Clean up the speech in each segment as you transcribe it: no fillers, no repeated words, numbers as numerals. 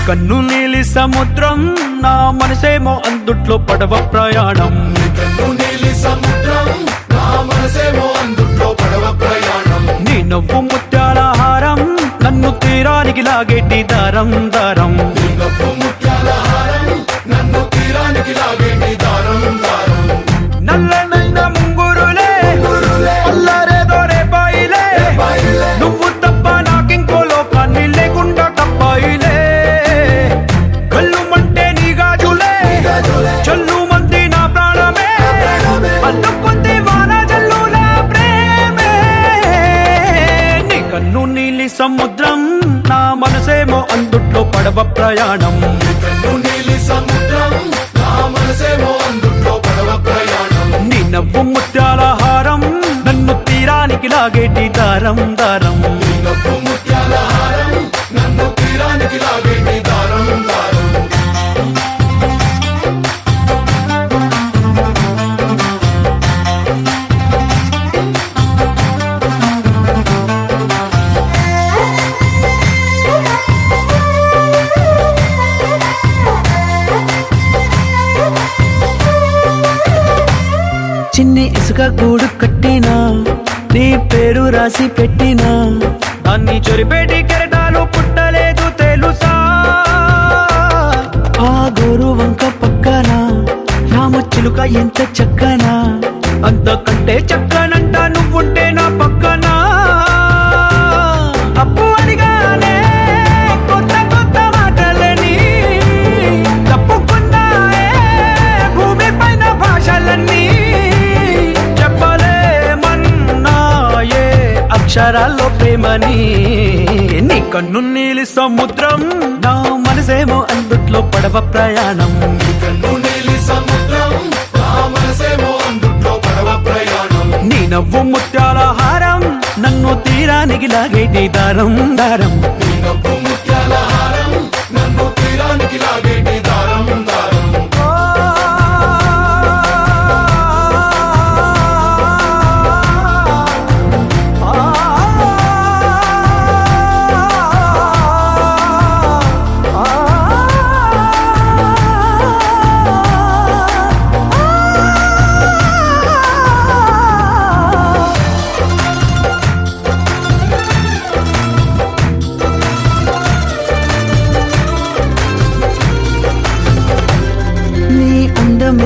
కన్ను నీలి సముద్రం నా మనసేమో అందుట్లో పడవ ప్రయాణం. కన్ను నీలి సముద్రం నా మనసేమో అందుట్లో పడవ ప్రయాణం. నీ నవ్వు ముత్యాల హారం నన్ను తీరానికి లాగేటి దారం దారం. నీ నవ్వు ముత్యాల హారం నన్ను తీరానికి లాగేటి దారం దారం. నల్లనైన ముంగురులే అల్లారేదో రేపాయిలే, నువ్వు తప్ప నాకింకో లోకాన్ని లేకుండా కప్పాయిలే. కళ్ళు మంటే నీ గాజులే చల్లు మంది నా ప్రాణమే, అల్లుకుంది వాన జల్లుల ప్రేమే. నీ కన్ను నీలి సముద్రం నా మనసేమో అందుట్లో పడవ ప్రయాణం. కన్ను నీలి సముద్రం నా మనసేమో అందుట్లో పడవ ప్రయాణం. నీ నవ్వు ముత్యాల హారం నన్ను తీరానికి లాగేటి దారం దారం. నీ నవ్వు ముత్యాల హారం నన్ను తీరానికి లాగేటి దారం దారం. చిన్ని ఇసుక గూడు కట్టినా నీ పేరు రాసి పెట్టినా, దాన్ని చొరిపేటి కెరటాలు పుట్టలేదు తెలుసా. ఆ గోరు వంక పక్కన రామచిలుక ఎంత చక్కనా, అంతకంటే చక్కనంట నువ్వుంటే నా పక్కన. అప్పు అడిగానే కొత్త కొత్త మాటలని, తప్పుకున్నాయే భూమి పైన భాషలన్నీ, చెప్పలేమన్నాయే అక్షరాల్లో ప్రేమని. నీ కన్ను నీలి సముద్రం నా మనసేమో అందుట్లో పడవ ప్రయాణం. కన్ను నీలి సముద్రం నా మనసేమో అందుట్లో పడవ ప్రయాణం. నీ నవ్వు ముత్యాల హారం నన్ను తీరానికి లాగేటి దారం దారం. నీ నవ్వు ముత్యాల హారం నన్ను తీరానికి లాగేటి దారం దారం.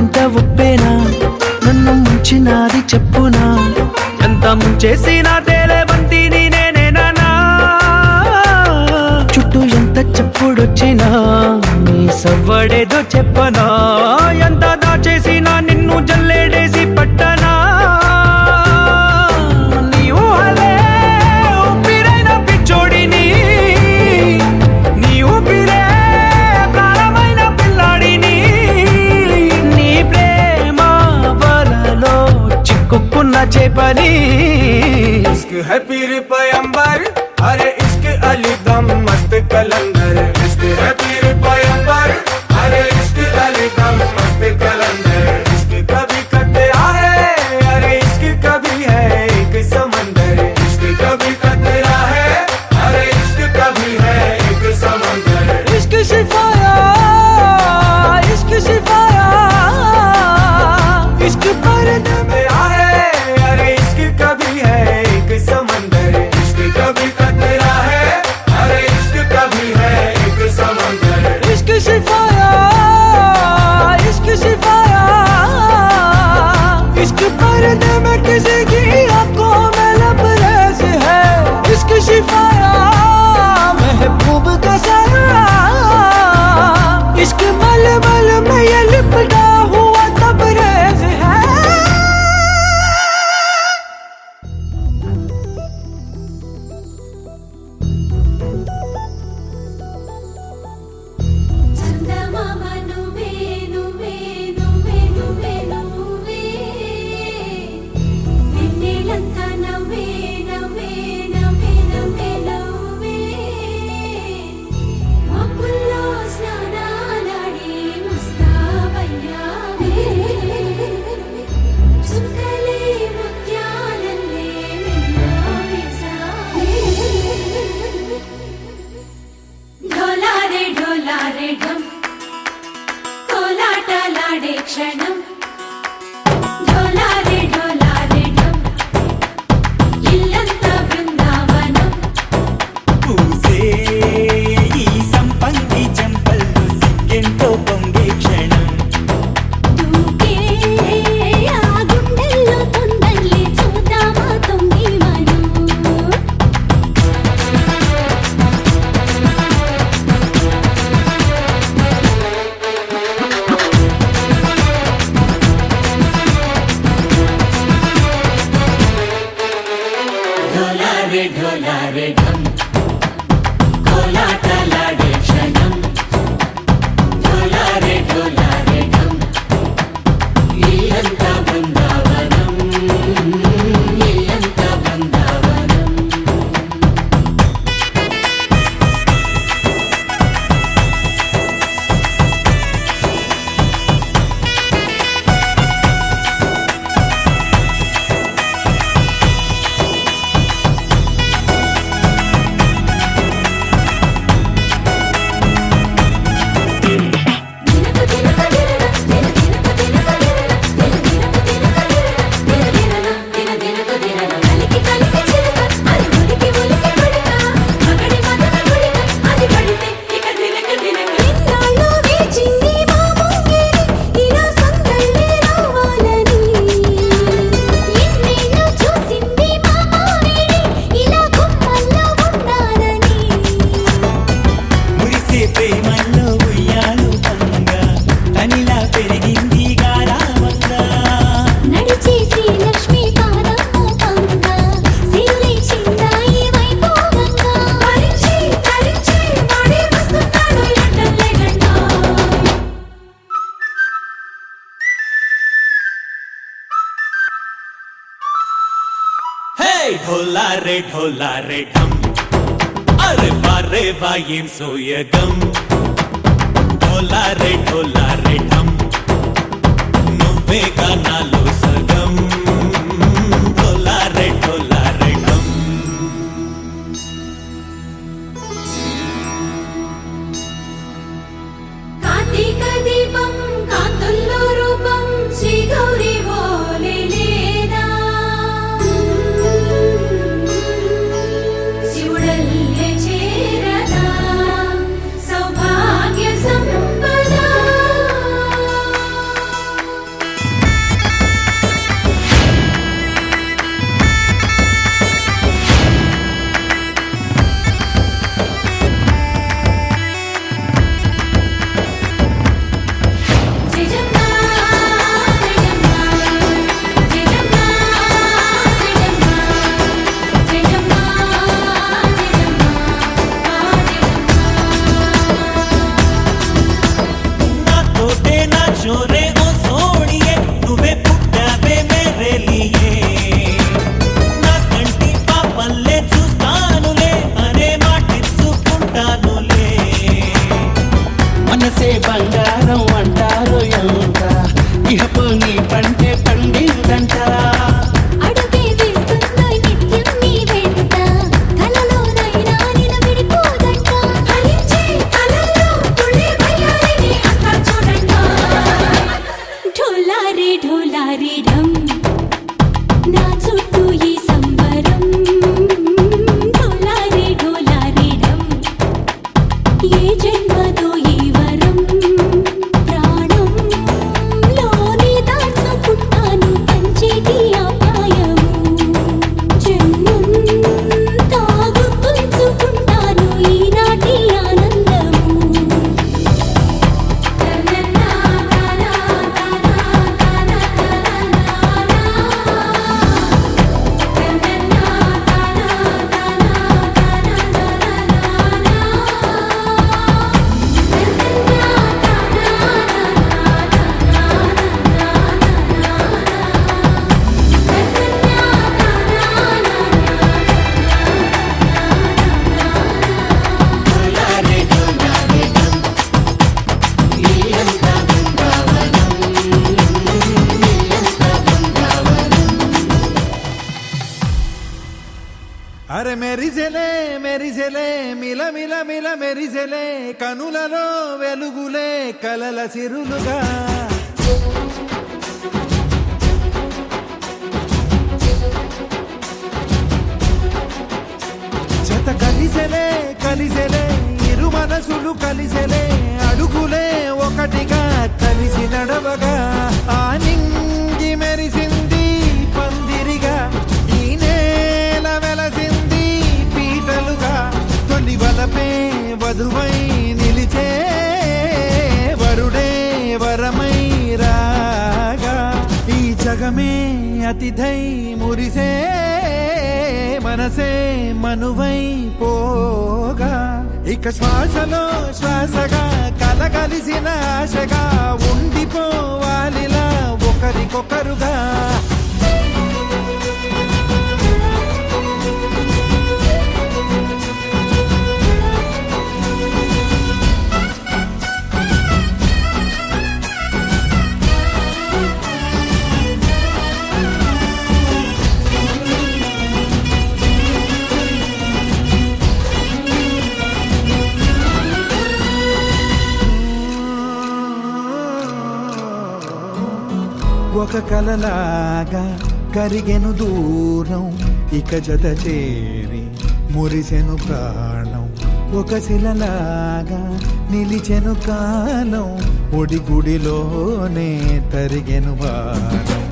ఎంత ఉప్పేనా నన్ను ముంచినాది చెప్పునా, ఎంత ముంచేసినా తేలేవంతిని నేనేనా. చుట్టూ ఎంత చెప్పుడొచ్చినా నీ సవ్వడేదో చెప్పనా, ఎంత దాచేసినా నిన్ను జల్లేడేసి పట్టనా. నీ ఊహలే ఊపిరైన పిచ్చోడిని, నీ ఊపిరే ప్రాణమైన పిల్లాడిని. నీ ప్రేమ వలలో చిక్కుకున్న చేపని. इश्क है पीर पैगंबर, अरे इश्क अली दम मस्त कलंदर. इश्क है पीर पैगंबर, अरे इश्क अली दम मस्त कलंदर. इश्क कभी कतरा है, अरे इश्क कभी है एक समंदर. इश्क कभी कतरा है, अरे इश्क कभी है एक समंदर. इश्क शिफाया इश्क शिफाया, इश्क पर्दे में है, अरे इश्क कभी है एक समंदर. इश्क कभी कतरा है, अरे इश्क कभी है एक समंदर. इश्क शिफाया इश्क शिफाया, इश्क पर्दे में किसी की आंखों में लबरेज है. इश्क शिफाया महबूब का सरा ఢోలారే ఢం కోలాటలాడే క్షణం ఢోలారే ఢోలారే ఢం ఇల్లంతా బృందావనం పూసే ఈ సంపంగి చెంపల్లో సిగ్గెంతో పొంగే క్షణం దూకే ఆ గుండెల్లో తొందల్లి చూద్దామా తొంగి మనం ఢోలారే ఢోలారే ఢం కోలాటలాడే క్షణం ఢోలారే ఢోలారే ఢం ఇల్లంతా బృందావనం ఇల్లంతా బృందావనం మురిసే ప్రేమల్లో ఉయ్యాలు పంగా తనిలా పెరిగింది గారావంగా నడిచే శ్రీ లక్ష్మీ పాదము పంగ సిరులై చిందాయి వైభోగంగా హరించి హరించి వాడి వస్తున్నాడు ఎండలే గంట హే ఢోలారే ఢోలారే ఢం అరే వారే వాయేం సోయగం ఢోలారే ఢోలారే ఢం నువ్వే గానాలో సగం ఢోలారే ఢోలారే ఢం కార్తీక దీపం కాంతుల్లో రూపం శ్రీ గౌరీ ఓలే లేదా శివుడల్లే చేరదా సౌభాగ్య సంపద జయజమ్మ జయజమ్మ జయజమ్మ జయజమ్మ జయజమ్మ నా తోటే నా చోరే ఓ సోడియే నువ్వే పుట్టావే మేరే లియే నా కంటి పాపల్లే చూస్తానులే అనే మాటిచ్చుకుంటానులే మనసే బంగారం అంటారు ఎంత ఇహపు నీ పంటే పండిందంట అడుగే వేస్తుందో నిత్యం నీ వెంట కలలోనైనా నిన్ను విడిపోదంట ఫలించే కలల్లో తుళ్ళే వయ్యారిని అంతా చూడంట ఢోలారే ఢోలారే ఢం నా చుట్టూ ఈ సంబరం ఢోలారే ఢోలారే ఢం ఏ జన్మదో ఈ వరం ప్రాణం లోనే దాచుకుంటాను పంచేటి ఆప్యాయము జన్మంతా గుర్తుంచుకుంటాను ఈనాటి ఆనందము अरे मेरी जने మెరిసెలే మిలమిల మిల మెరిసెలే కనులలో వెలుగులే కలల సిరులుగా జత కలిసెలే కలిసెలే ఇరు మనసులు కలిసెలే అడుగులే ఒకటిగా కలిసి నడవగా ఆ నింగి మెరిసింది పందిరిగా ఈ నేల వెలసింది పీటలుగా తొలి వలపే వధువై నిలిచే వరుడే వరమై రాగా ఈ జగమే అతిథై మురిసే మనసే మనువై పోగా ఇక శ్వాసలో శ్వాసగా కలగలిసిన ఆశగా ఉండిపోవాలిలా ఒకరికొకరుగా ఒక కలలాగా కరిగెను దూరం ఇక జత చేరి మురిసెను ప్రాణం ఒక శిలలాగా నిలిచెను కాలం ఒడిగుడిలోనే తరిగెను వారం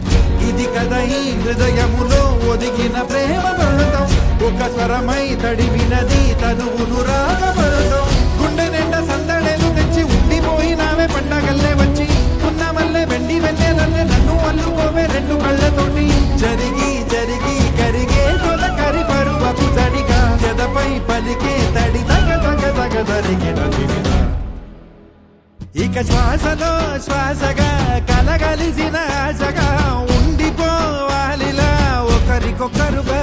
ఇది కదా ఈ హృదయములో ఒదిగిన ప్రేమ బంధం ఒక స్వరమై తడివినది తనువును రాగబంధం గుండె నిండా సందడేలు తెచ్చి ఉండిపోయినావే పండగల్లే వచ్చి ఉన్న మల్లె వెండి వెన్నెలల్లే నన్ను అల్లుకోవే రెండు కళ్ళతోటి జరిగి జరిగి కరిగే తొల కరి పరువపు తడిగా ఎదపై పలికే తడి తగ తగ తగ తరిగిన తిరిగా ఇక శ్వాసలో శ్వాసగా కలగలిసిన ఆశగా ఉండిపోవాలిలా ఒకరికొకరుగా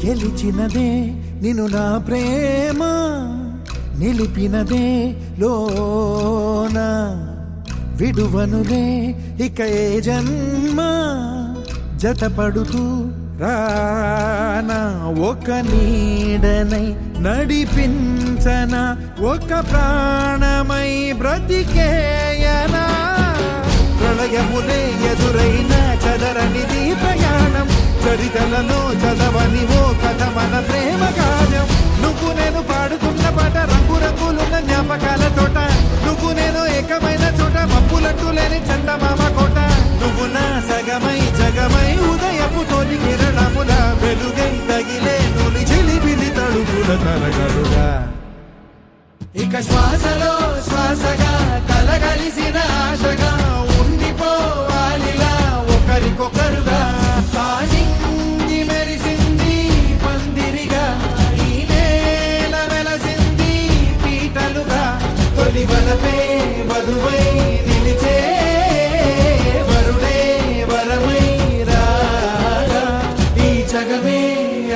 గెలిచినదే నిన్ను నా ప్రేమ నిలిపినదే లోన విడువనులే ఇక ఏ జన్మ జతపడుతూ రానా ఒక నీడనై నడిపించన ఒక ప్రాణమై బ్రతికేయనా ప్రళయములే ఎదురైన చదరనిది ప్రయాణం చరితలలో చదవని ఓ కథ మన ప్రేమ గానం నువ్వు నేను పాడుతున్న పాట రంగు రంగులున్న జ్ఞాపకాల తోట నువ్వు నేను ఏకమైన చోట మప్పులంటూ లేని చందమామ కోట నువ్వు నా సగమై జగమై ఉదయపు తోటి కిరణముల వెలుగై తగిలే నులి చిలిపిలి తడుపుల తరగలుగా ఇక శ్వాసలో శ్వాసగా కలగలిసిన ఆశగా ఉండిపోవాలిలా ఒకరికొకరుగా నింగి మెరిసింది పందిరిగా ఈ నేల వెలసింది పీటలుగా తొలి వలపే వధువై నిలిచే వరుడే వరమై రాగా ఈ జగమే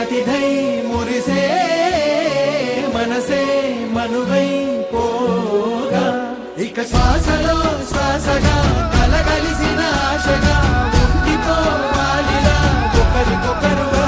అతిథై మురిసే మనసే మనువై పోగా ఇక శ్వాసలో శ్వాసగా కలగలిసిన ఆశగా ఉండిపోవాలిలా ఒకరికొకరుగా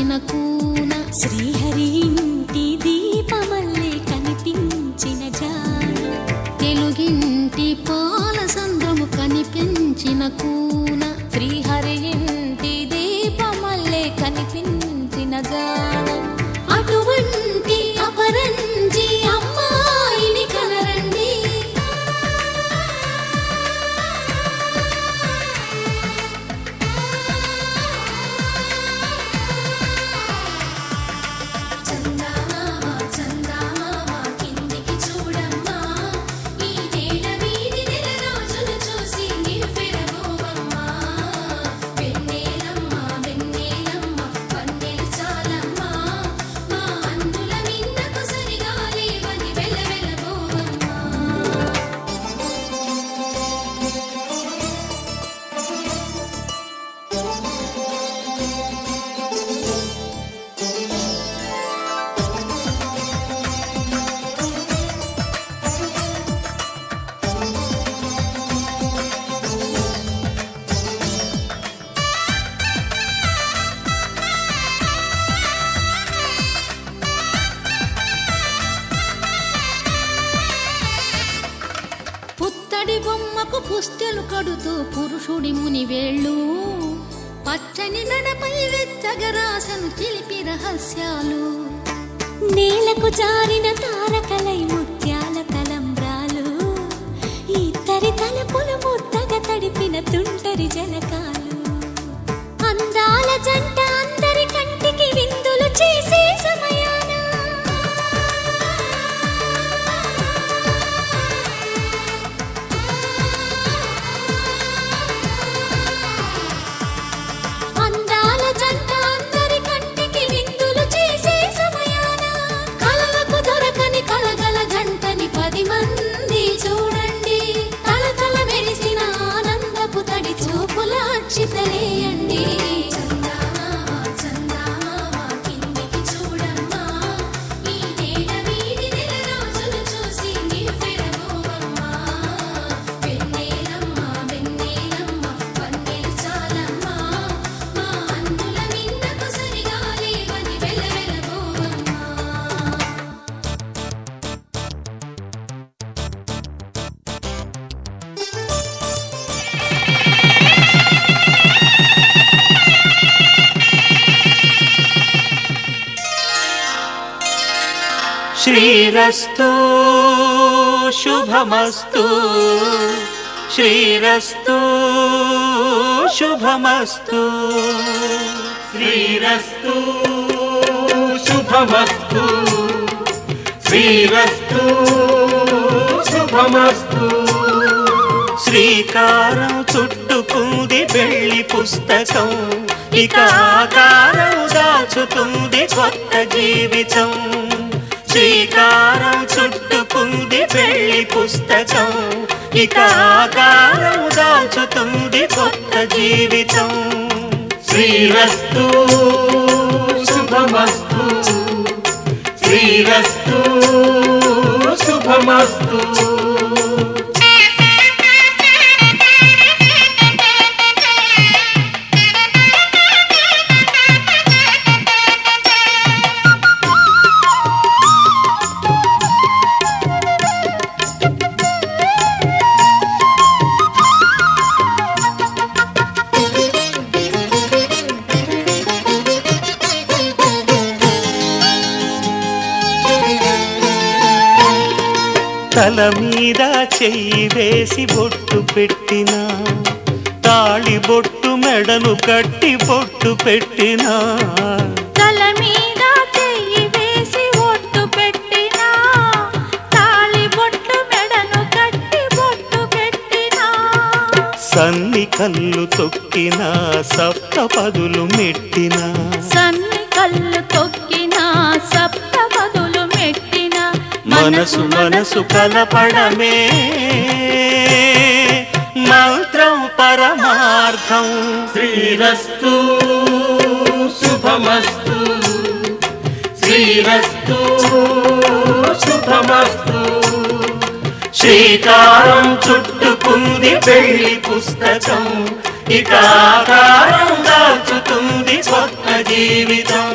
దాచిన కూన శ్రీహరి ఇంటి దీపమల్లే కనిపించిన జాన తెలుగింటి పాల సంద్రము కనిపించిన కూన శ్రీహరి ఇంటి దీపమల్లే కనిపించిన జాన అటువంటి అపరంజి అమ్మాయిని కనరండి చందమామ చందమామ కిందికి చూడమ్మా ఈ నేల వీధి నెల రోజులు చూసి నివ్వెరబోవమ్మా వెన్నెలమ్మ వెన్నెలమ్మ వన్నెలు చాలమ్మా మా అందుల మిన్నకు సరిగా లేవని వెలవెలబోవమ్మా పుత్తడి బొమ్మకు పుస్తెలు కడుతూ పురుషుడి ముని వేళ్ళు పచ్చని మెడపై వెచ్చగరాసను చిలిపి రహస్యాలు నేలకు జారిన తారకలై ముత్యాల తలంబ్రాలు ఇద్దరి తలపులు ముద్దగా తడిపిన తుంటరి జలకాలు అందాల జంట అందరి కంటికి విందులు చేసే సమయాన అందాల జంట అందరి కంటికి విందులు చేసే సమయాన కలలకు దొరకని కలగల జంటని 10 మంది చూడండి తలతల మెరిసిన ఆనందపు తడి చూపుల అచ్చితలేయండి చందమామ చందమామ కిందికి చూడమ్మా ఈ నేల వీధి నెల రోజులు చూసి నివ్వెరబోవమ్మా వెన్నెలమ్మ వెన్నెలమ్మ వన్నెలు చాలమ్మా మా అందుల మిన్నకు సరిగా లేవని వెలవెలబోవమ్మా శ్రీరస్తు శుభమస్తు శ్రీరస్తు శుభమస్తు శ్రీరస్తు శుభమస్తు శ్రీరస్తు శుభమస్తు శ్రీకారం చుట్టుకుంది పెళ్లి పుస్తకం ఇక ఆకారం దాచుతుంది కొత్త జీవితం శ్రీకారం చుట్టుకుంది పెళ్లి పుస్తకం ఇక ఆకారం దాచుతుంది కొత్త జీవితం శ్రీరస్తు శుభమస్తు శ్రీరస్తు శుభమస్తు తల మీద చెయ్యి వేసి బొట్టు పెట్టినా తాళి బొట్టు మెడను కట్టి బొట్టు పెట్టినా తల మీద చెయ్యి వేసి ఒట్టు పెట్టినా తాళి బొట్టు మెడను కట్టి బొట్టు పెట్టినా సన్ని కళ్ళు తొక్కినా సప్తపదులు మెట్టినా సన్ని కళ్ళు తొక్కినా సప్తపదులు మెట్టినా మనసు మనసు కలపడమే మంత్రం పరమార్థం శ్రీరస్తు శుభమస్తు శ్రీరస్తు శుభమస్తు శ్రీకారం చుట్టుకుంది పెళ్లి పుస్తకం ఇక ఆకారం దాచుతుంది కొత్త జీవితం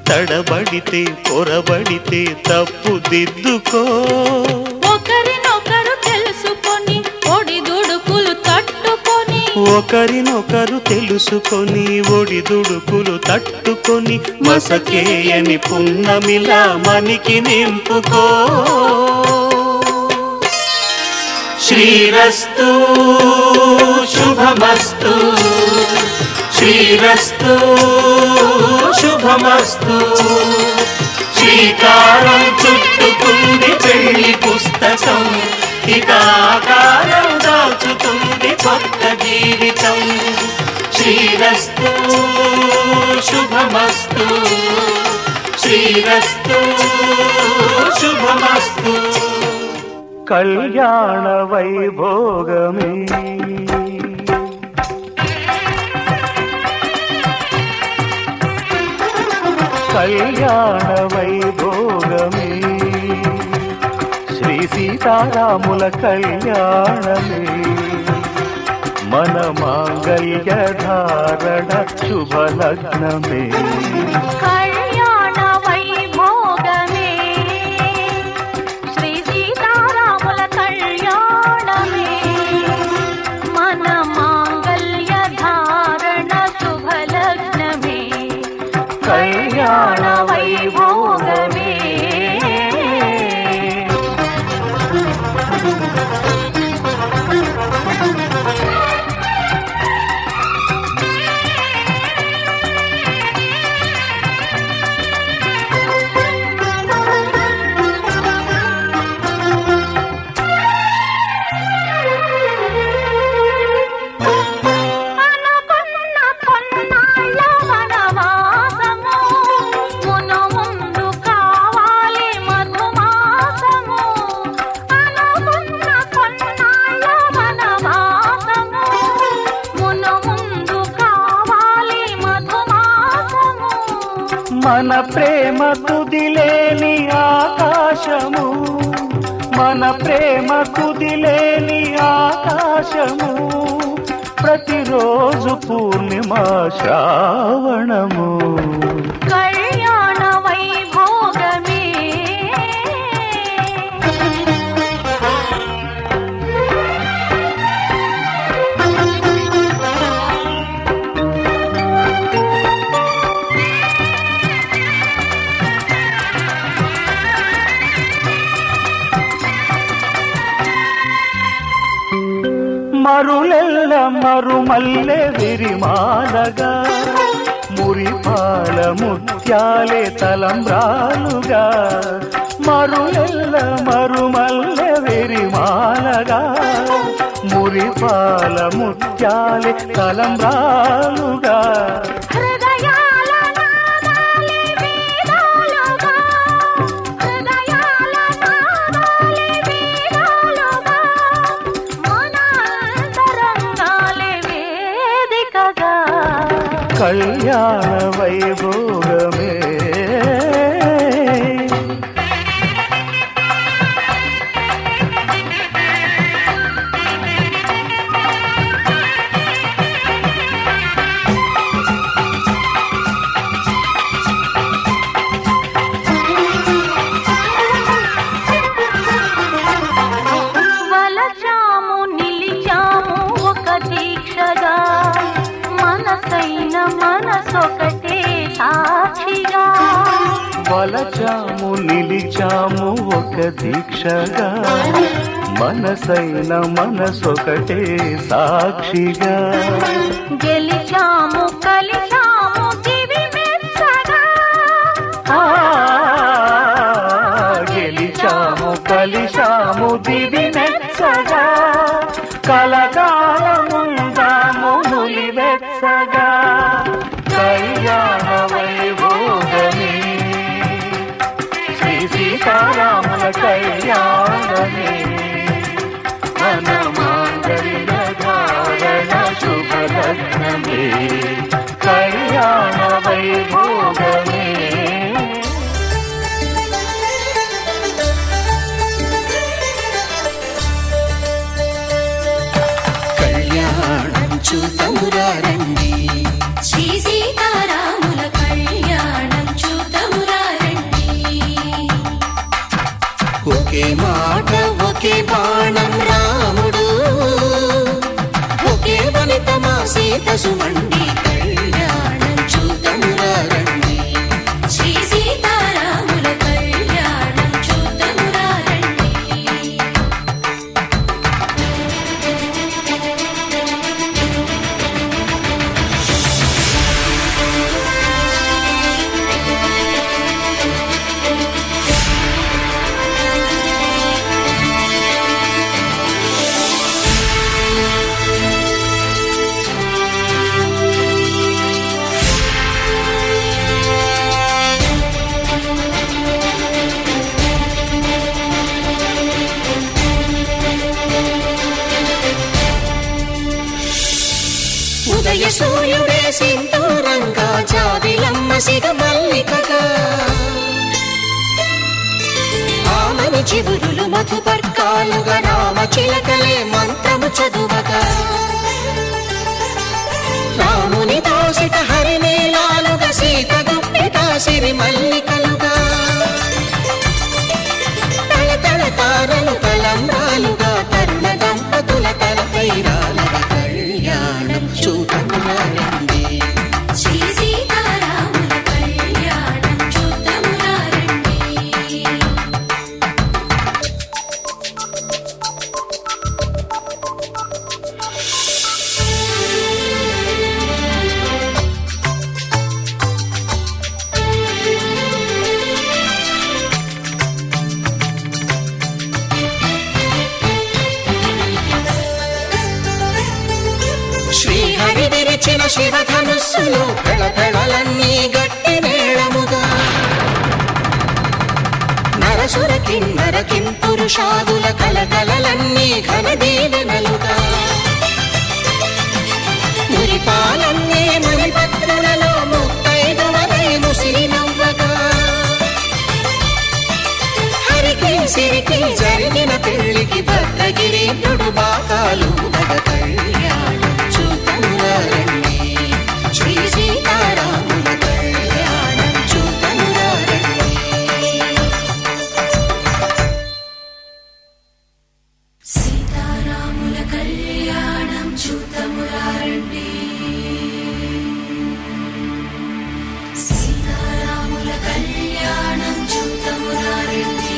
తడబడితే పొరబడితే తప్పు దిద్దుకో. ఒకరినొకరు తెలుసుకొని ఒడిదుడుకులు తట్టుకొని ఒకరినొకరు తెలుసుకొని ఒడిదుడుకులు తట్టుకొని మసకేయని పున్నమిలా మనికి నింపుకో. శ్రీరస్తు శుభమస్తు, శ్రీరస్తు శుభమస్తు. శ్రీకారం చుట్టుకుంది పెళ్లి పుస్తకం, ఇక ఆకారం దాచుతుంది కొత్త జీవితం. శ్రీరస్తు శుభమస్తు, శ్రీరస్తు శుభమస్తు. కళ్యాణ వైభోగమే కళ్యాణ వైభోగమే, శ్రీ సీతారాముల కళ్యాణమే. మన మాంగళ్య ధారణ శుభలగ్నమే. కళ్యాణ వైభోగమే, శ్రీ సీతారాముల కళ్యాణమే. మన మాంగళ్య ధారణ శుభలగ్నమే. కళ్యాణ వైభోగమే. అనుకున్న కొన్నాళ్ళ వనవాసము, మును ముందు కావాలి మధుమాసము. అనుకున్న కొన్నాళ్ళ వనవాసము, మును ముందు కావాలి మధుమాసము. మన ప్రేమ కుదిలేని ఆకాశము, మన ప్రేమ కుదిలేని ఆకాశము. ప్రతిరోజు పూర్ణిమ శ్రావణము. కళ్యాణ వైభోగమే. మరులెల్ల మరుమల్లె విరిమాలగా, మురిపాల ముత్యాలే తలంబ్రాలుగా. మరులెల్ల మరుమల్లె విరిమాలగా, మురిపాల ముత్యాలే తలంబ్రాలుగా. హృదయాల నాదాలే వేదాలుగా, హృదయాల నాదాలే వేదాలుగా. మన అంతరంగాలే వేదికగా. కళ్యాణ వైభోగమే. వలచాము నిలిచాము ఒక దీక్షగా, మనసైన మనసొకటే సాక్షిగా. వలచాము నిలిచాము ఒక దీక్షగా, మనసైన మనసొకటే సాక్షిగా. గెలిచాము కలిచాము దివి మెచ్చగా. గెలిచాము కలిశాము దివి మెచ్చగా. కలకాలముందాము నులివెచ్చగా. కళ్యాణ వైభోగమే, శ్రీ సీతారాముల కళ్యాణమే. మన మాంగళ్య ధారణ శుభలగ్నమే. కళ్యాణ వైభోగమే. కళ్యాణం చూతమురా రండి, శ్రీ సీతారాముల కళ్యాణం చూద్దాం సుమండి కళ్యాణం చూతమురా రండి శ్రీ సీతారాముల కళ్యాణం చూతమురా రండి ఉదయ సూర్యుడే సింధూరంగా జాబిలమ్మ సిగ మల్లికగా ఆమని చివురులు మధుపర్కాలుగా రామ చిలకలే మంత్రము చదువగా రాముని దోసిట హరినీలాలుగా సీత గుప్పిట సిరి మల్లికలుగా తల తల తారలు తలంబ్రాలుగా తరుణ దంపతుల తలపైరాలుగా కళ్యాణం చూతమురా రండి శ్రీ సీతారాముల కళ్యాణం చూతమురా రండి శ్రీహరి విరిచిన శివధనుస్సులు పెళపెళలన్నీ గట్టి మేళముగా నరసుర కిన్నర కింపురుషాదుల కలకలలన్నీ ఘన దీవెనలుగా మురిపాలన్నీ మణిపత్రులలో ముత్తైదువలై ముసిరి నవ్వగా హరికి సిరికి జరిగిన పెళ్లికి భద్రగిరీంద్రుడు బాకాలు మగ కళ్యాణం చూతమురా రండి శ్రీ సీతారాముల కళ్యాణం చూతమురా రండి సీతారాముల కళ్యాణం చూతమురా రండి సీతారాముల కళ్యాణం చూతమురా రండి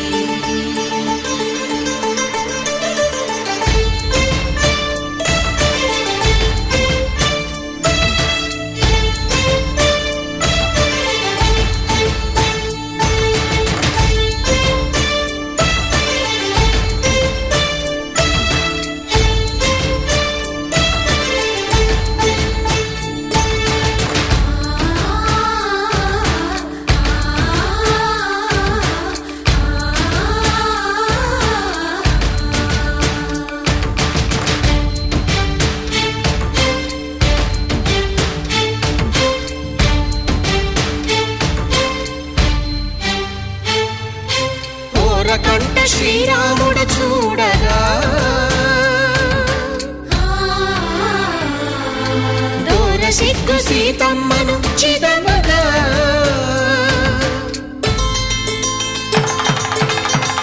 కంట శ్రీరాముడు చూడగా దూర సిగ్గు సీతమ్మను చిదమగా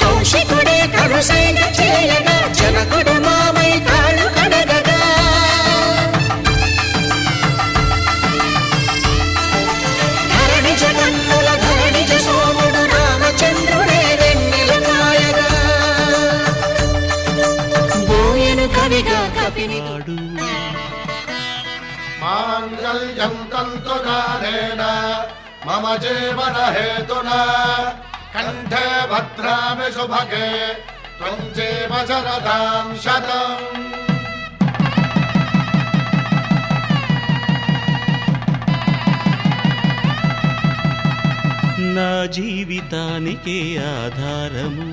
కౌశికుడే కరుసైన చేయగా జనకుడు మామై కాళ్ళు కడగగా ధరణి జగన్నుల ధరణిజ సోముడు రామచంద్రుడే కవిగా కపినిడు మాంగళ్యం తంతునానేన మమ జీవన హేతునా కంఠే భద్రామి శుభగే త్వం జీవ శరదాం శతం నా జీవితానికే ఆధారము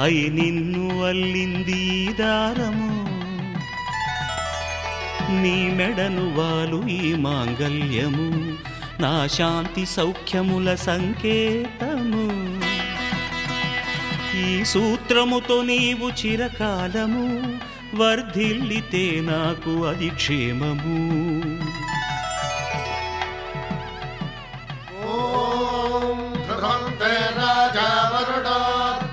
అయి నిన్ను అల్లింది దారము నీ మెడను వాలు ఈ మాంగల్యము నా శాంతి సౌఖ్యముల సంకేతము ఈ సూత్రముతో నీవు చిరకాలము వర్ధిల్లితే నాకు అది క్షేమము ధ్రువంతే రాజా వరుడో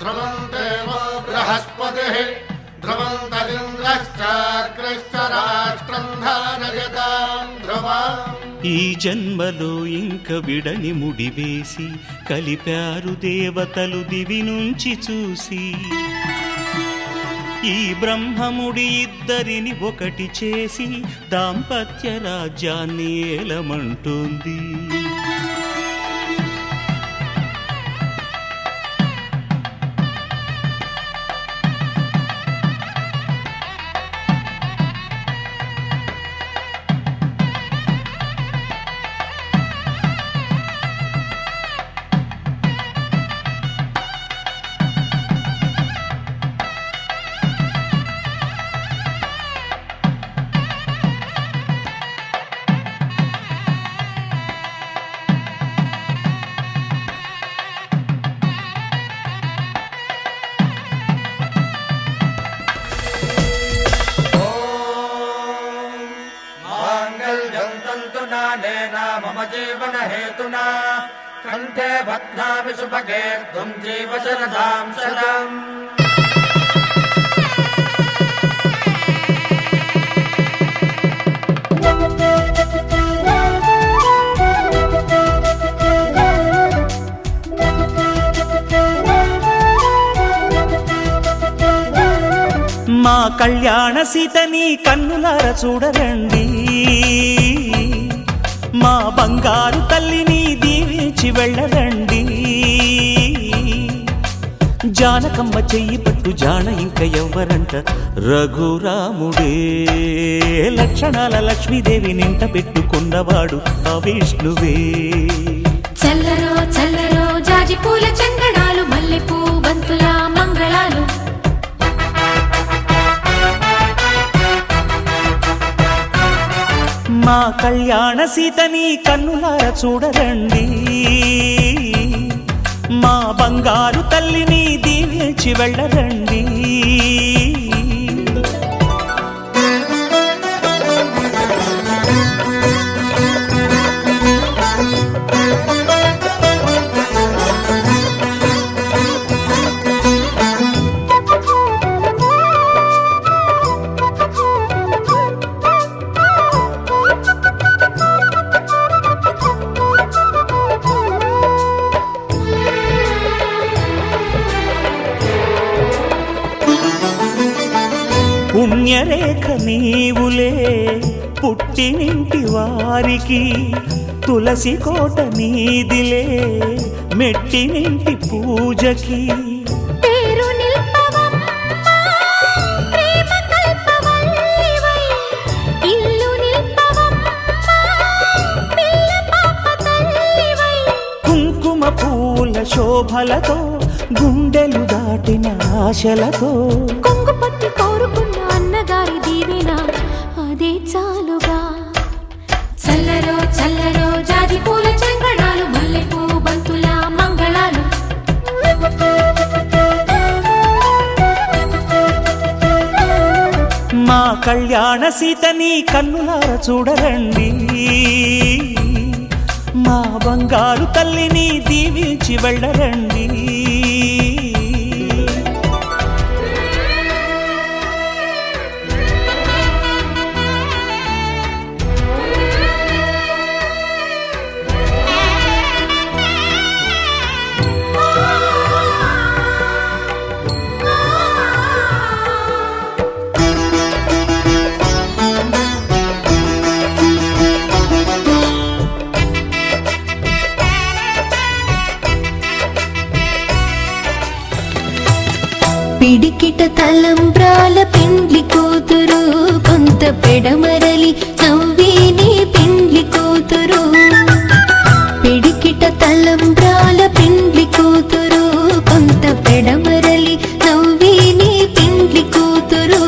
ధ్రువం దేవో బృహస్పతిః ధ్రువం ధ్రువంతరింద్రశ్చాగ్రశ్చ రాష్ట్రం ధారయతాం ధ్రువా. ఈ జన్మలో ఇంక విడని ముడివేసి కలిపారు దేవతలు దివి నుంచి చూసి. ఈ బ్రహ్మముడి ఇద్దరిని ఒకటి చేసి దాంపత్య రాజ్యాన్ని ఏలమంటుంది. मम जीवन हेतुना कंठे बध्नामि सुभगे त्वं जीव शरदां शरम्. మా కళ్యాణ సీతని కన్నులార చూడరండి. మా బంగారు తల్లిని దీవించి వెళ్ళరండి. జానకమ్మ చెయ్యి పట్టు జాన ఇంక ఎవ్వరంట రఘురాముడే. లక్షణాల లక్ష్మీదేవి నింట పెట్టుకున్నవాడు ఆ విష్ణువే. చల్లరో చల్లరో జాజి పూల చందనాలు మల్లెపూ బంతుల మంగళాలు. మా కళ్యాణ సీతని కన్నులార చూడరండి. మా బంగారు తల్లిని దీవించి వెళ్ళరండి. పుణ్యరేఖ నీవులే పుట్టినింటి వారికి. తులసి కోట నీదిలే మెట్టినింటి పూజకి. పేరు నిల్పవమ్మ ప్రేమ కల్పవల్లివై. ఇల్లు నిల్పవమ్మ పిల్ల పాప తల్లివై. కుంకుమ పూల శోభలతో గుండెలు దాటిన ఆశలతో. కొంగు పట్టి కోరుకున్న అన్నగారి దీవెన అదే చాలుగా. చల్లరో చల్లరో జాజి పూల చంగడాలు మల్లెపూ బంతుల మంగళాలు. మా కళ్యాణ సీతని కన్నులార చూడరండి. మా బంగారు తల్లిని దీవించి వెళ్ళరండి. పిడికిట తలంబ్రాల పెండ్లి కూతురు కొంత పెడమరలి నవ్వేని పెండ్లి కూతురు. పిడికిట తలంబ్రాల పెండ్లి కూతురు కొంత పెడమరలి నవ్వేని పెండ్లి కూతురు.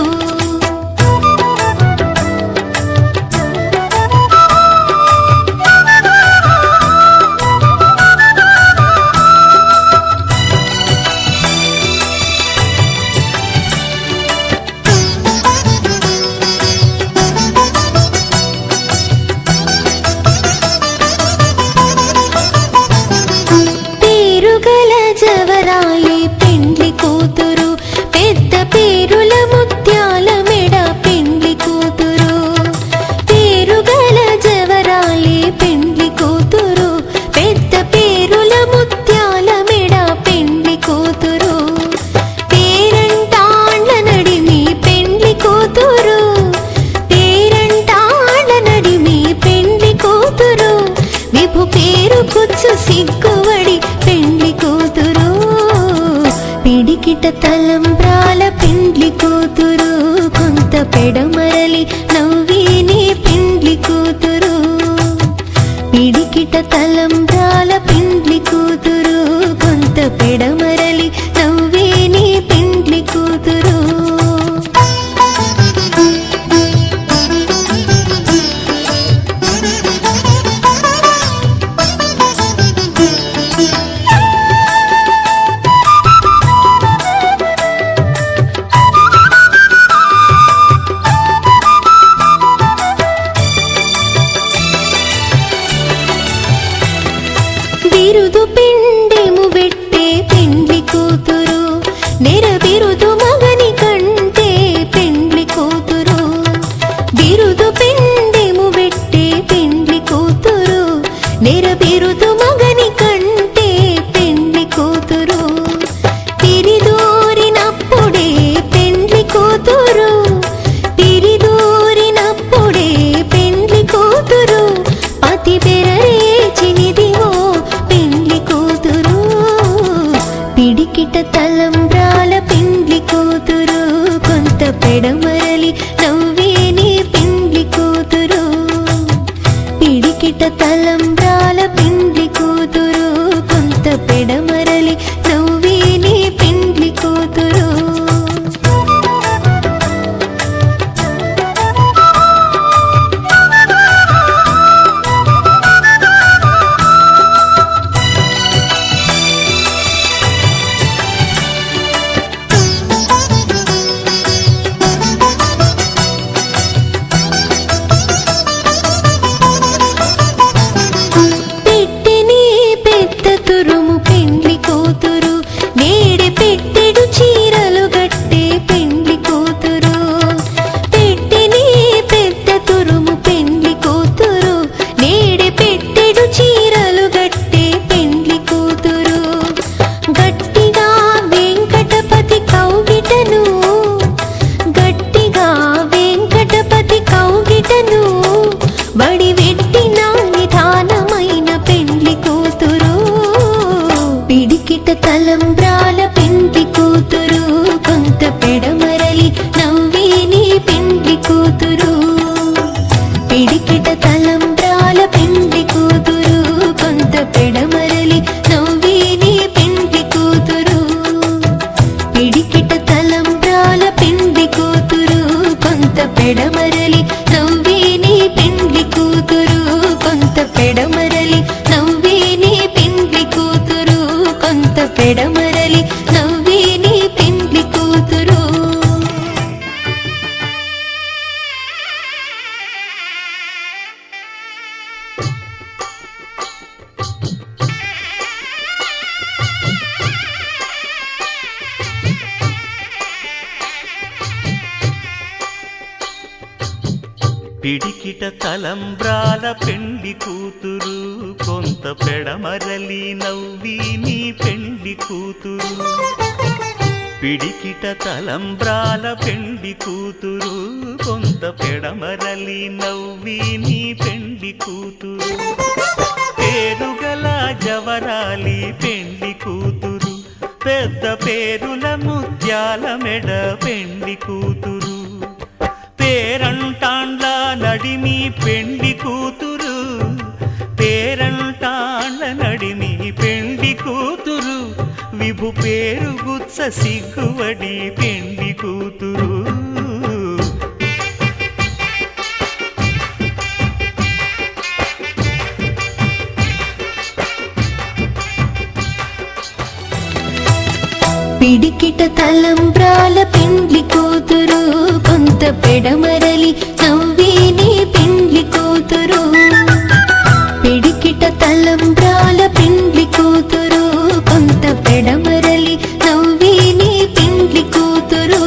పిడికిట తలంబ్రాల పెండ్లి కూతురు కొంత పెడమరలి నవ్వేనే పెండ్లి కూతురు పిడికిట తలంబ్రాల పెండ్లి కూతురు కొంత పెడమరలి నవ్వేనే పెండ్లి కూతురు బిరుదు పిండెము పెట్టే పెండ్లి కూతురు నెర బిరుదు మగని కంటే పెండ్లి కూతురు బిరుదు పిండెము పెట్టే పెండ్లి కూతురు నెర బిరుదు మగని కంటే పెండ్లి కూతురు తిరిదూరినప్పుడే పెండ్లి కూతురు తిరిదూరినప్పుడే పెండ్లి కూతురు అతి బెరరేచినిదివో పెండ్లి కూతురు పిడికిట తలంబ్రాల పెండ్లి కూతురు కొంత పెడమరలి నవ్వేనే పెండ్లి కూతురు పిడికిట తలంబ్రాల పెండ్లి కూతురు కొంత పెడమరలి నవ్వేనే పెండ్లి కూతురు పెట్టెని పెద్ద తురుము పెండ్లి కూతురు నేడే పెట్టెడు చీరలు గట్టే పెండ్లి కూతురు పెట్టెని పెద్ద తురుము పెండ్లి కూతురు నేడే పెట్టెడు చీరలు గట్టే పెండ్లి కూతురు గట్టిగా వెంకటపతి కౌగిటను గట్టిగా వెంకటపతి కౌగిటను బడి వెట్టిన నిధానమైన పెండ్లి కూతురు పిడికిట తలంబ్రాల పెండ్లి కూతురు కొంత పెడమరలి నవ్వేనే పెండ్లి కూతురు పిడికిట తలంబ్రాల పెండ్లి కూతురు కొంత పెడమరలి నవ్వేనే పెండ్లి కూతురు పిడికిట తలంబ్రాల పెండ్లి కూతురు కొంత పెడమరలి నవ్వేనే పెండ్లి కూతురు కొంత పెడమరలి నవ్వేనే పెండ్లి కూతురు కొంత పెడమరలి నవ్వేనే పెండ్లి కూతురు పిడికిట తలంబ్రాల పెండ్లి కూతురు కొంత పెడమరలి నవ్విని పెండ్లి కూతురు పిడికిట తలంబ్రాల పెండ్లి కూతురు కొంత పెడమరలి నవ్విని పెండ్లి కూతురు పేరుగల జవరాలి పెండ్లి కూతురు పెద్ద పేరుల ముత్యాల మెడ పెండ్లి కూతురు పేరంటాండ్ల నడిమి పెండ్లి కూతురు పేరంటాండ్ల నడిమి పెండ్లి కూతురు విభు పేరు గుత్స సిగ్గువడి పెండ్లి కూతురు పిడికిట తలంబ్రాల పెండ్లి కూతురు కొంత పెడమరలి నవ్వేనే పెండ్లి కూతురు పిడికిట తలంబ్రాల పెండ్లి కూతురు కొంత పెడమరలి నవ్వేనే పెండ్లి కూతురు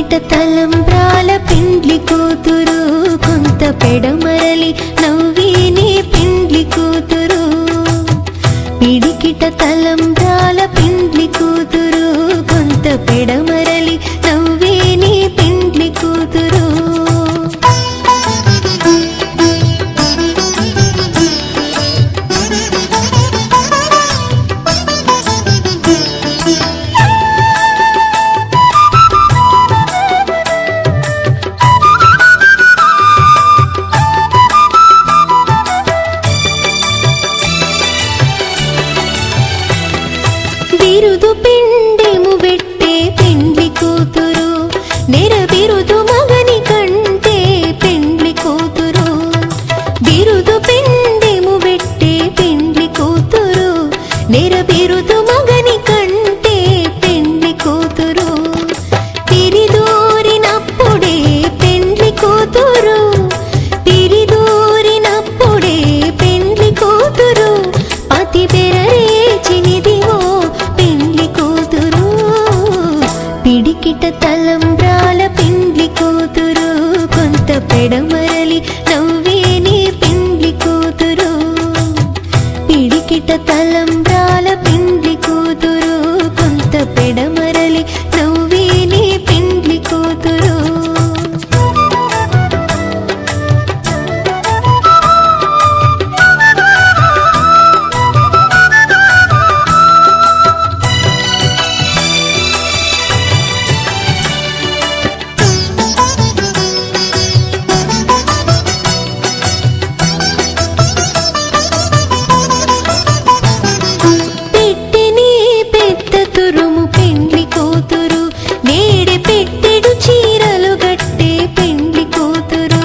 పిడికిట తలంబ్రాల పెండ్లి కూతురు కొంత పెడమరలి నవ్విని పెండ్లి కూతురు పిడికిట తలంబ్రాల పెండ్లి కూతురు కొంత పెడమరలి నవ్విని పెండ్లి కూతురు బిరుదు పిండెము వెట్టే పెండ్లి కూతురు నెర బిరుదు మగని కంటే పెండ్లి కూతురు బిరుదు పిండెము వెట్టే పెండ్లి కూతురు నెర బిరుదు మగని కంటే పెండ్లి కూతురు పిరిదూరినప్పుడే పెండ్లి కూతురు పిరిదూరినప్పుడే పెండ్లి కూతురు పతి బెరరేచినిదివో పిడికిట తలంబ్రాల పెండ్లి కూతురు కొంత పెడమరలి నవ్వేని పెండ్లి కూతురు పిడికిట తలంబ్రాల పెండ్లి కూతురు కొంత పెడమరలి నవ్వేని పెండ్లి కూతురు తురుము పెండ్లి కూతురు నేడే పెట్టెడు చీరలు గట్టే పెండ్లి కూతురు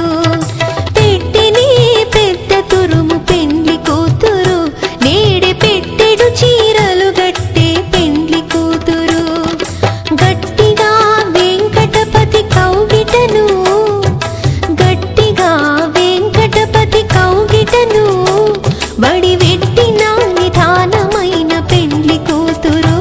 పెట్టెని పెద్ద తురుము పెండ్లి కూతురు నేడే పెట్టెడు చీరలు గట్టే పెండ్లి కూతురు గట్టిగా వెంకటపతి కౌగిటను గట్టిగా వెంకటపతి కౌగిటను బడి వెట్టిన నిధానమైన పెండ్లి కూతురు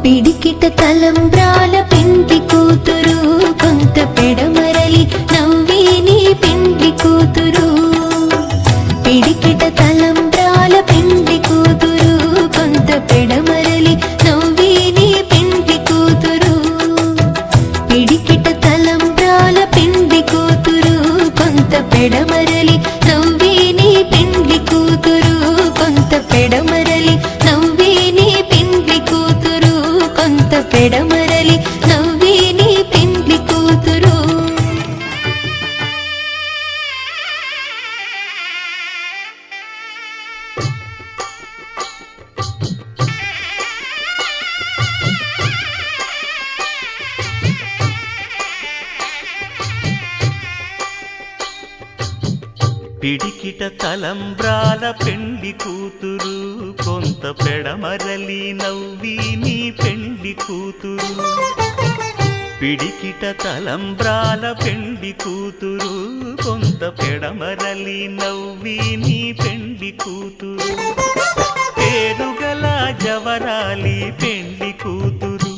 పిడికిట తలంబ్రాల పెండ్లి కూతురు కొంత పెడమరలి నవ్వేని పెండ్లి కూతురు పిడికిట తలంబ్రాల పెండ్లి కూతురు కొంత పెడమరలి నవ్వేని పెండ్లి కూతురు పిడికిట తలంబ్రాల పెండ్లి కూతురు కొంత పెడమరలి నవ్వేని పెండ్లి కూతురు కొంత పెడమరలి నవ్వేని పెండ్లి కూతురు కొంత పెడమరలి నవ్వేని పెండ్లి కూతురు పిడికిట తలంబ్రాల పెండ్లి కూతురు కొంత పెడమరలి నవ్విని పెండ్లి కూతురు పిడికిట తలంబ్రాల పెండ్లి కూతురు కొంత పెడమరలి నవ్విని పెండ్లి కూతురు పేరుగల జవరాలి పెండ్లి కూతురు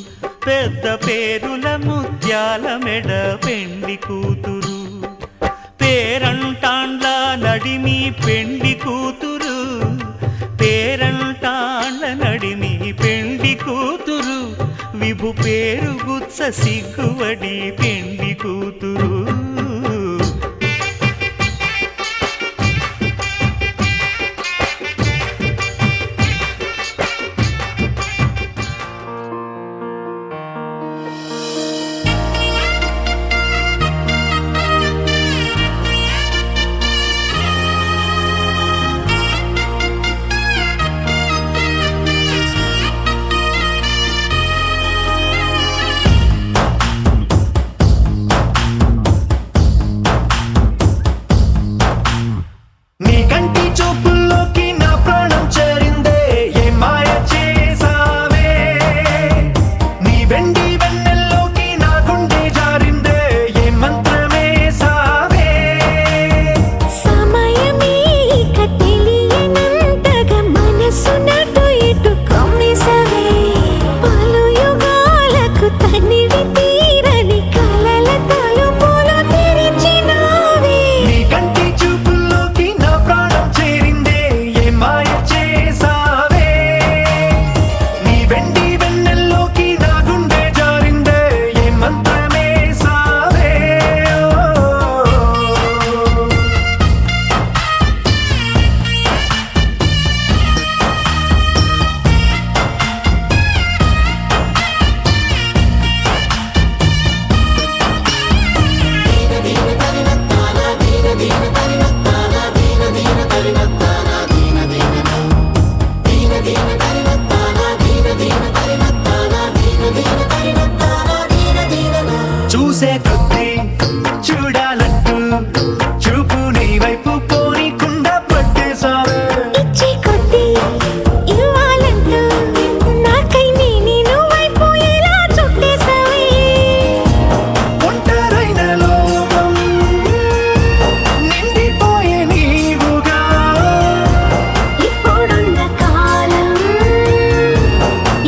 పెద్ద పేరుల ముత్యాల మెడ పెండ్లి కూతురు పేరంటాండ్ల నడిమి పెండ్లి కూతురు పేరంటాండ్ల నడిమి పెండ్లి కూతురు విభు పేరు గుత్స సిగ్గువడి పెండ్లి కూతురు చూసే కొద్దీ చూడాలంటూ చూపు నీ వైపు పోనీకుండా పట్టేశావే ఇచ్చే కొద్దీ ఇవ్వాలంటూ నాకై నేను వైపు ఎలా చుట్టేశావే ఒంటరైన లోకం నిండిపోయే నీవుగా ఇప్పుడున్న కాలం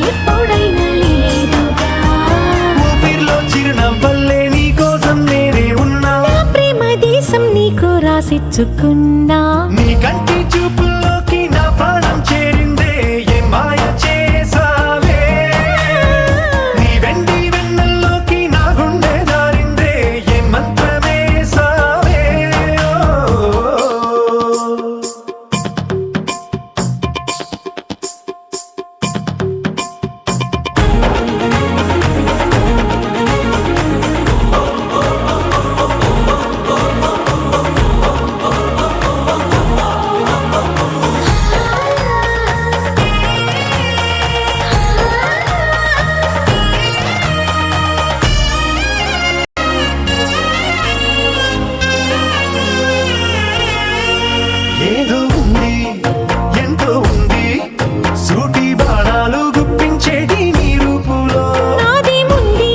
ఎప్పుడైనా లేదుగా ఊపిరిలో చిరునవ్వల్లే నీ కోసం నేనే ఉన్నా నా ప్రేమ దేశం నీకు రాసిచ్చుకున్నా నీ కంటి చూపుల్లోకి నా ప్రాణం చేరిందే ఏ మాయ చేసావే నీ వెండి వెన్నెల్లోకి నా గుండె జారిందే ఏ మంత్రమేసావే ఏదో ఉంది ఎంతో ఉంది సూటి బాణాలు గుప్పించేది నీ రూపులో నాదేముంది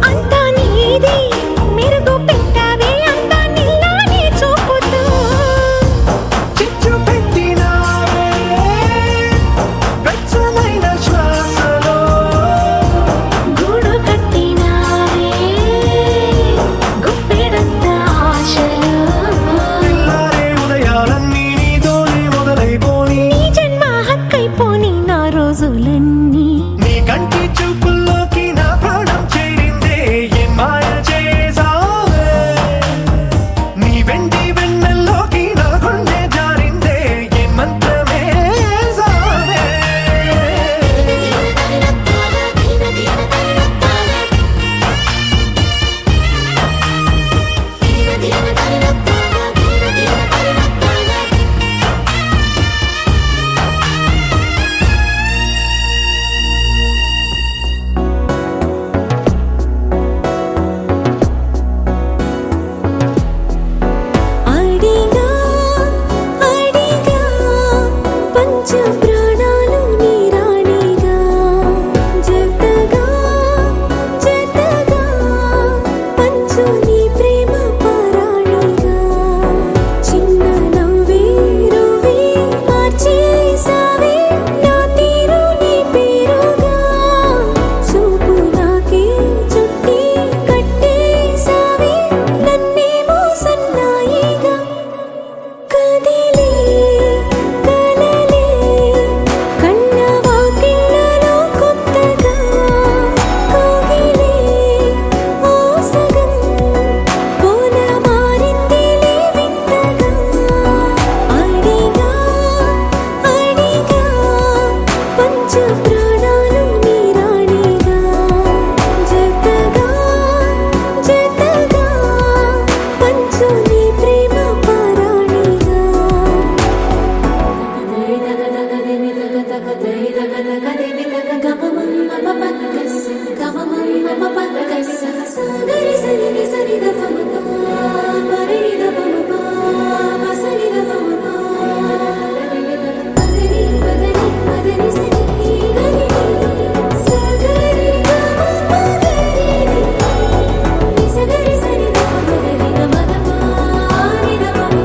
అంతా నీది మెరుగు పెట్టావే అంతా నీలానే చూపుతూ చిచ్చు పెట్టినావే వెచ్చనైన శ్వాసలో గూడు కట్టినావే గుప్పెడంత ఆశలు పిల్లారే ఉదయాలన్నీ నీతోనే మొదలైపోని నీ జన్మ హక్కైపోని నా రోజులన్నీ నీ కంటి చూపుల్లోకి నా ప్రాణం చేరిందే ఏ మాయ చేసావే నీ వెండి వెన్నెల్లోకి నా గుండె జారిందే ఏ మంత్రమేసావే అడిగా అడిగా పంచ ప్రాణాలు నీ రాణిగా జతగా జతగా పంచు నీ ప్రేమ పరాణిగా చిన్న నవ్వే రువే మార్చేసావే నా తీరు నీ పేరుగా చూపు నాకే చుట్టి కట్టేసావే నన్నేమో సన్నాయిగా కదిలే కలలే కన్న వాకిళ్ళలో కొత్తగా కోగిలే ఓ సగం పోన మారిందిలే వింతగా అడిగా అడిగా పంచ ప్రాణాలు నీ రాణిగా జతగా జతగా పంచు నీ ప్రేమ పరాణిగా సగరి సరి సరి ద పమ పరి ద పమ సరి ద పమ పదని పదని పదని సరి గరి సగరి గమ పగరి ని సగరి సరి ద పగరి ద మద పారి ద పమ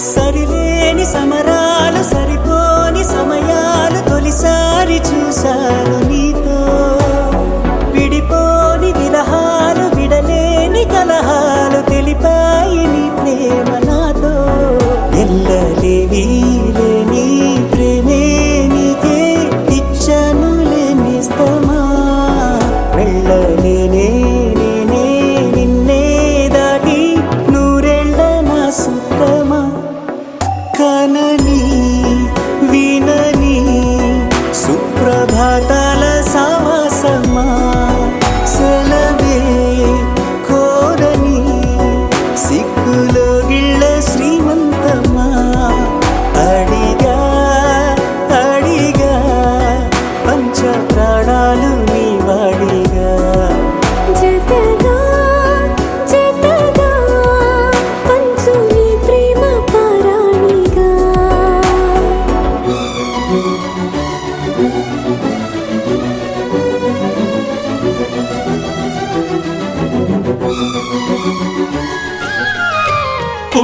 సరిలేని సమరాలు సరిపోని సమయాలు తొలిసారి చూశాను నీతో విడిపోని విరహాలు విడలేని కలహాలు తెలిపాయి నీ ప్రేమ నాతో ఎల్లలేవి లేని ప్రేమే నీకే ఇచ్చను లేనిస్తమా వెళ్ళలేనే నేనే నిన్నే దాటి నూరెళ్ళ నా సుఖమా కనని వినని సుప్రభాతాల సావాసమా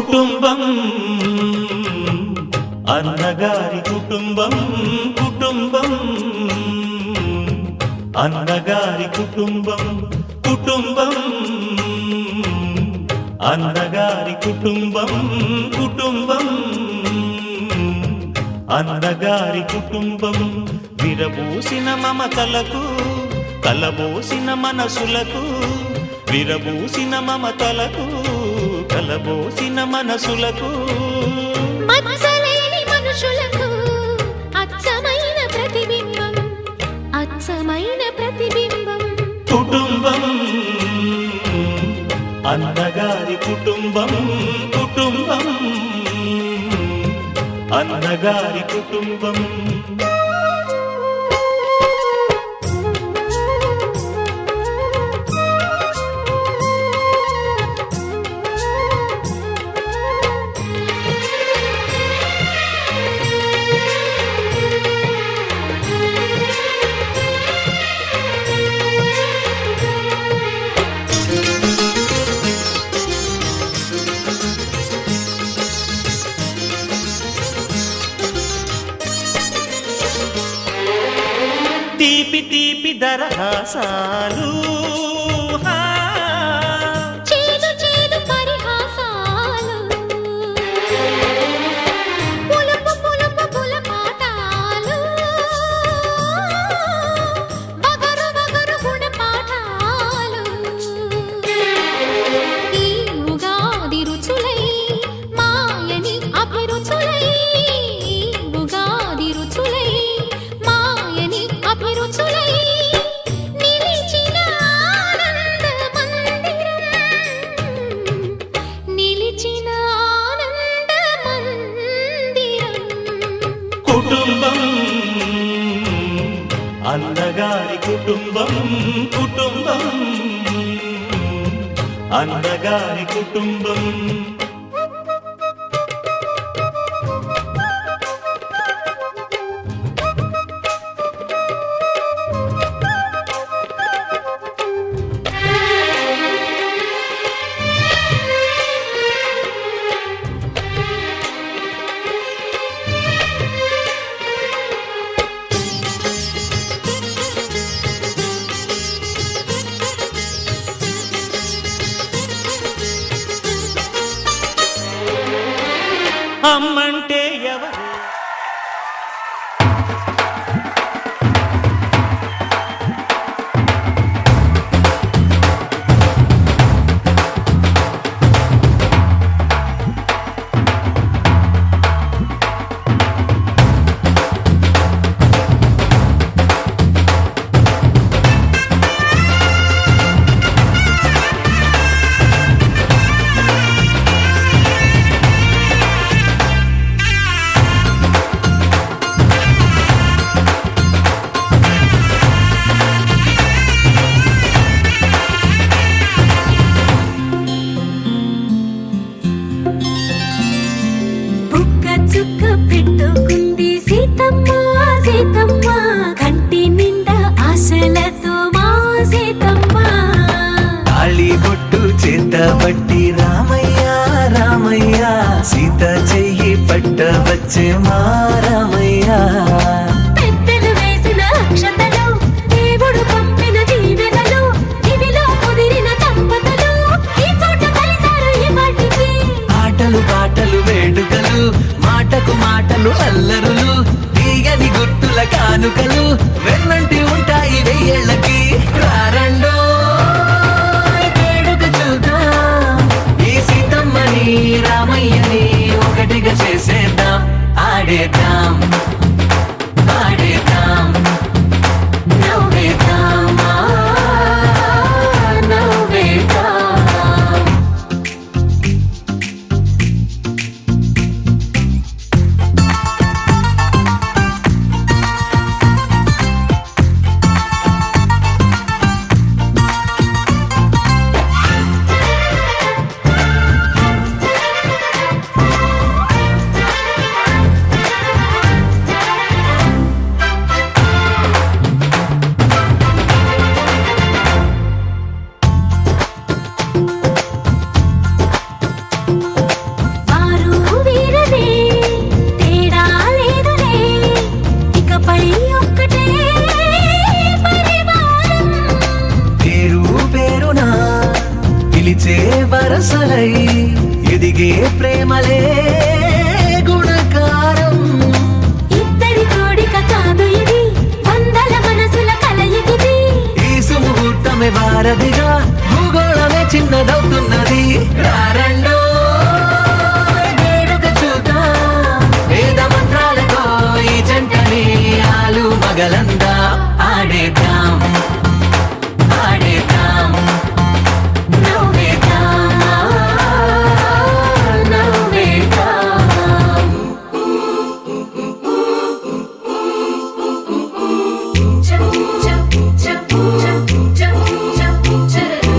కుటుంబం అన్నగారి కుటుంబం కుటుంబం అన్నగారి కుటుంబం కుటుంబం అన్నగారి కుటుంబం కుటుంబం అన్నగారి కుటుంబం విరబూసిన మమతలకు కలబోసిన మనసులకు విరబూసిన మమతలకు కలబోసిన మనసులకు మచ్చలేని మనుషులకు అచ్చమైన ప్రతిబింబం అచ్చమైన ప్రతిబింబం కుటుంబం అన్నగారి కుటుంబం కుటుంబం అన్నగారి కుటుంబం తీపి తీపి దరహాసాలు చేదు చేదు పరిహాసాలు పులుపు పులుపు పులపాటాలు వగరు వగరు గుణపాఠాలు ఈ ఉగాది రుచులై మాయని అభిరుచులై ఉగాది రుచులై మాయని అభిరుచులై నిలిచిన ఆనంద మందిరం నిలిచిన ఆనంద మందిరం కుటుంబం అన్నగారి కుటుంబం కుటుంబం అన్నగారి కుటుంబం అమ్మంటే ఎవరు బుక్క చుక్క పెట్టుకుంది సీతమ్మ సీతమ్మ కంటి నిండా ఆశలతో మా సీతమ్మ తాళి బొట్టు చేత పట్టి రామయ్య రామయ్య సీత చెయ్యి పట్ట వచ్చే మా రామయ్య పెద్దలు వేసిన అక్షతలు దేవుడు పంపిన దీవెనలు ఇవిలో కుదిరిన దంపతులు ఈ చోట కలిసారు ఈ వాటికి ఆటలు పాటలు వేడుకలు మాటకు మాటలు అల్లరులు తీయని గుట్టుల కానుకలు వెన్నంటి ఉంటాయి వెయ్యేళ్ళకి రారండో వేడుక చూద్దాం ఈ సీతమ్మని రామయ్యని ఒకటిగా చేసేద్దాం ఆడేద్దాం ఆడేద్దాం నవ్వేద్దాం నవ్వేద్దాం వరసలై ఎదిగే ప్రేమలే గుణకారం. ఇద్దరి కోడిక కాదు ఇది, వందల మనసుల కలయికిది. ఈ సుముహూర్తమే వారధిగా భూగోళమే చిన్నదవుతున్నది. రారండో వేడుక చూద్దాం, వేద మంత్రాలతో ఈ జంటని ఆలు మగలందా ఆడేద్దాం ఆడేద్దాం నవ్వేద్దాం, నవ్వేద్దాం. చప్ చప్ చప్ చప్ చప్ చప్ చరు.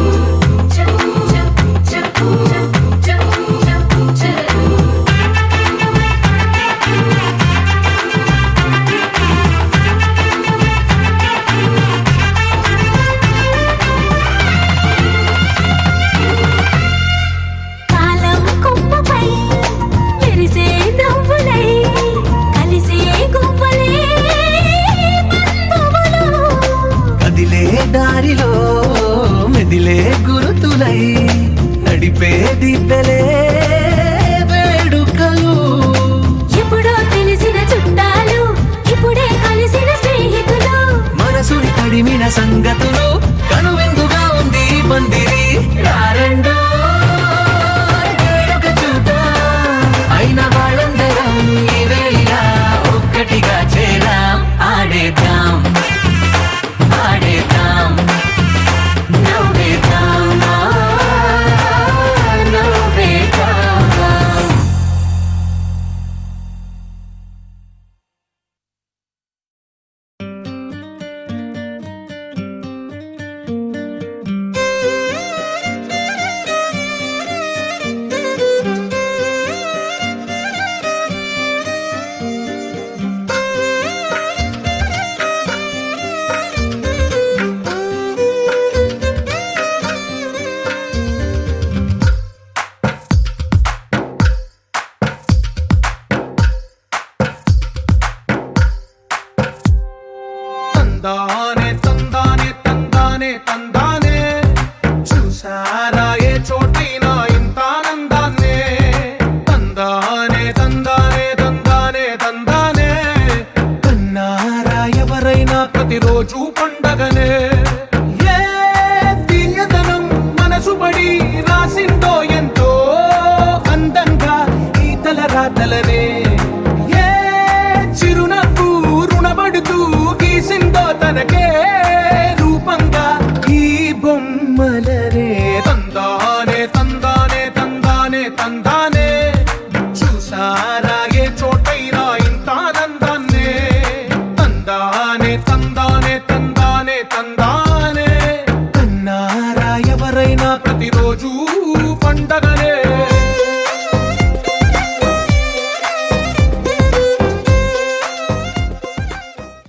చప్ చప్ చప్ చప్ చప్ చప్ చరు. కాలం కొమ్మపై మెరిసే నవ్వులై కలిసే గువ్వలే బంధువులు. కదిలే దారిలో మెదిలే గురుతులై నడిపే దివ్యలే వేడుకలు. ఎప్పుడో తెలిసిన చుట్టాలు, ఇప్పుడే కలిసిన స్నేహితులు. మనసుని తడిమిన సంగతులు కనువిందుగా ఉంది ఈ పందిరి.